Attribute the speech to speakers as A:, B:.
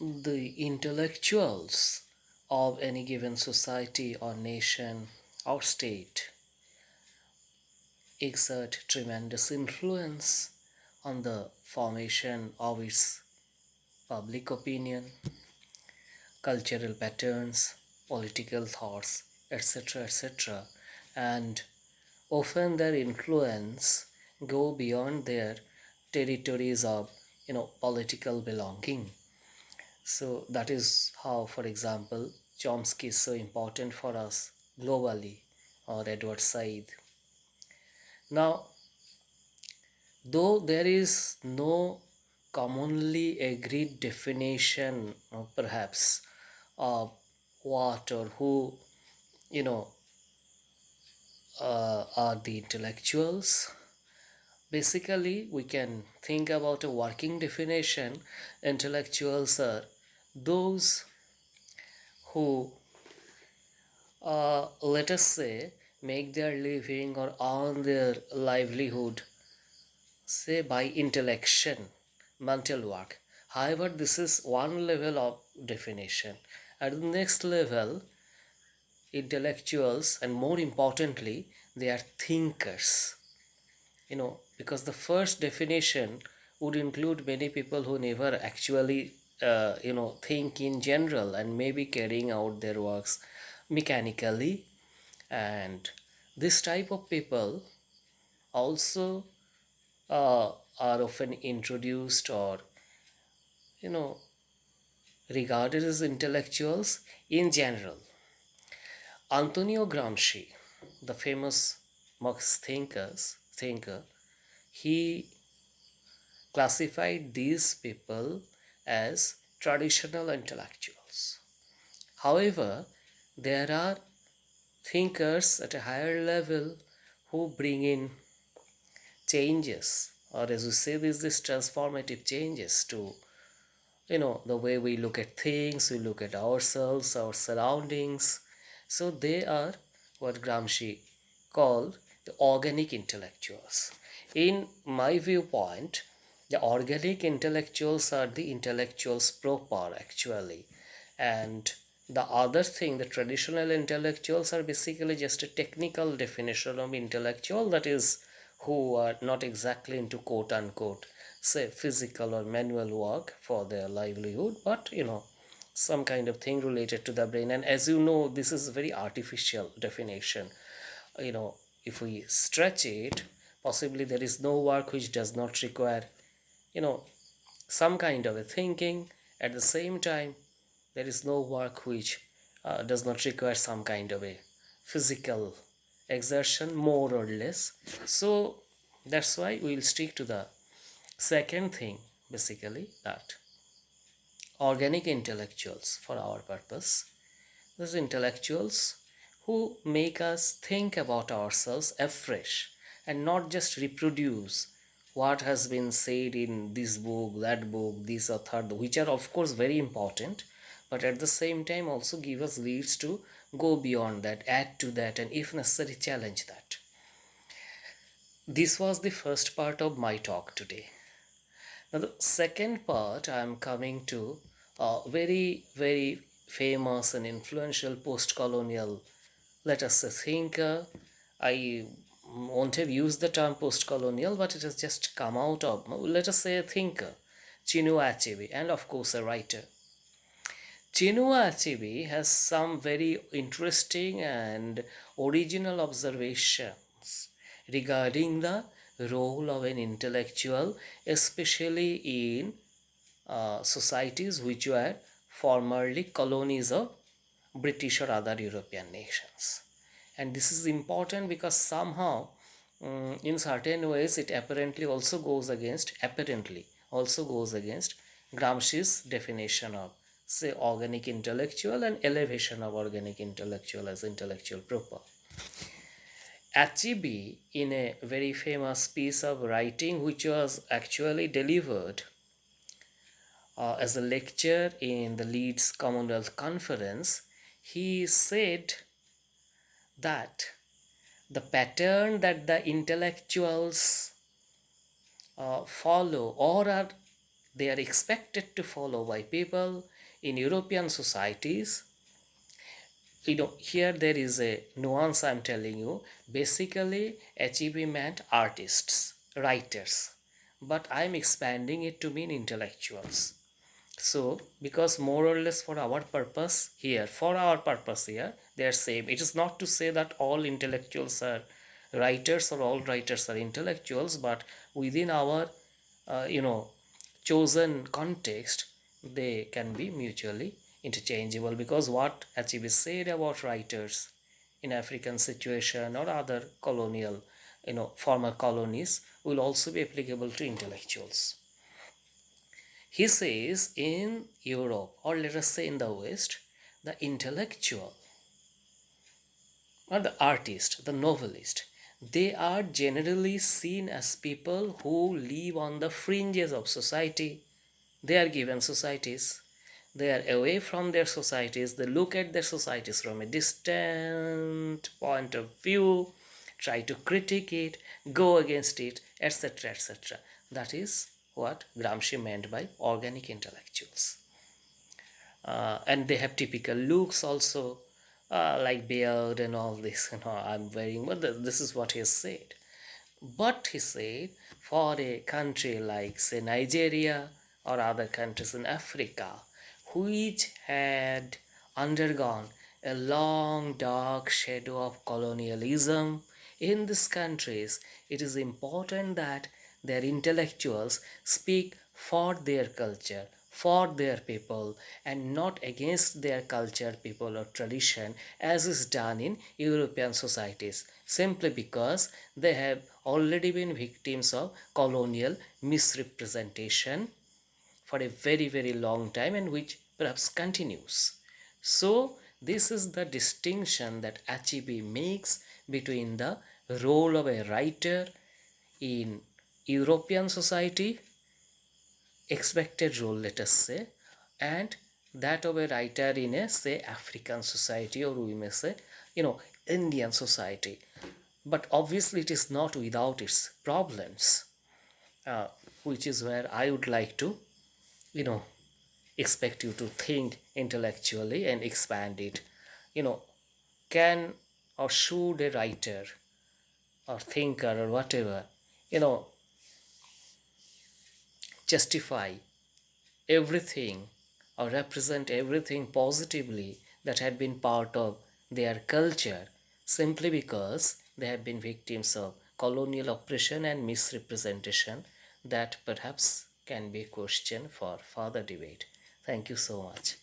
A: The intellectuals of any given society or nation or state exert tremendous influence on the formation of its public opinion, cultural patterns, political thoughts, etc., etc. And often their influence go beyond their territories of political belonging. So that is how, for example, Chomsky is so important for us globally, or Edward Said. Now, though there is no commonly agreed definition, perhaps, of what or who, you know, are the intellectuals, basically we can think about a working definition. Intellectuals are those who, let us say, make their living or earn their livelihood, say, by intellection, mental work. However, this is one level of definition. At the next level, intellectuals, and more importantly, they are thinkers. Because the first definition would include many people who never actually, think in general and maybe carrying out their works mechanically. And this type of people also are often introduced or you know regarded as intellectuals in general. Antonio Gramsci, the famous Marx thinker, he classified these people as traditional intellectuals. However, there are thinkers at a higher level who bring in changes, or as we say, this transformative changes to the way we look at things, we look at ourselves, our surroundings. So they are what Gramsci called the organic intellectuals. In my viewpoint, the organic intellectuals are the intellectuals proper, actually. And the other thing, the traditional intellectuals are basically just a technical definition of intellectual, that is, who are not exactly into quote unquote, say, physical or manual work for their livelihood, but some kind of thing related to the brain. And as you know, this is a very artificial definition. you know if we stretch it, possibly there is no work which does not require you know some kind of a thinking. At the same time, there is no work which does not require some kind of a physical exertion, more or less. So that's why we'll stick to the second thing, basically, that organic intellectuals, for our purpose, those intellectuals who make us think about ourselves afresh and not just reproduce what has been said in this book, that book, this or third, which are of course very important, but at the same time also give us leads to go beyond that, add to that, and if necessary, challenge that. This was the first part of my talk today. Now, the second part, I am coming to a very, very famous and influential post colonial, let us say, thinker. I won't have used the term post colonial, but it has just come out of, let us say, a thinker, Chinua Achebe, and of course, a writer. Chinua Achebe has some very interesting and original observations regarding the role of an intellectual, especially in societies which were formerly colonies of British or other European nations. And this is important because somehow, in certain ways, it apparently also goes against Gramsci's definition of, say, organic intellectual and elevation of organic intellectual as intellectual proper. Achebe, in a very famous piece of writing which was actually delivered as a lecture in the Leeds Commonwealth Conference, he said that the pattern that the intellectuals follow, or are they are expected to follow by people in European societies. Here there is a nuance I'm telling you. Basically Achebe meant artists, writers, but I'm expanding it to mean intellectuals. So because more or less for our purpose here, they are same. It is not to say that all intellectuals are writers or all writers are intellectuals, but within our chosen context, they can be mutually interchangeable, because what Achebe said about writers in African situation or other colonial, former colonies, will also be applicable to intellectuals. He says in Europe, or let us say in the West, the intellectual or the artist, the novelist, they are generally seen as people who live on the fringes of society. They are given societies. They are away from their societies. They look at their societies from a distant point of view, try to critique it, go against it, etc. etc. That is what Gramsci meant by organic intellectuals. And they have typical looks also, like beard and all this. I'm wearing, but this is what he has said. But he said, for a country like, say, Nigeria or other countries in Africa, which had undergone a long dark shadow of colonialism, in these countries, it is important that their intellectuals speak for their culture, for their people, and not against their culture, people, or tradition, as is done in European societies, simply because they have already been victims of colonial misrepresentation for a very, very long time, and which perhaps continues. So, this is the distinction that Achebe makes between the role of a writer in European society, expected role, let us say, and that of a writer in a, say, African society, or we may say, Indian society. But obviously, it is not without its problems, uh, which is where I would like to, you know, expect you to think intellectually and expand it. You know, can or should a writer or thinker or whatever, you know, justify everything or represent everything positively that had been part of their culture, simply because they have been victims of colonial oppression and misrepresentation? That perhaps can be a question for further debate. Thank you so much.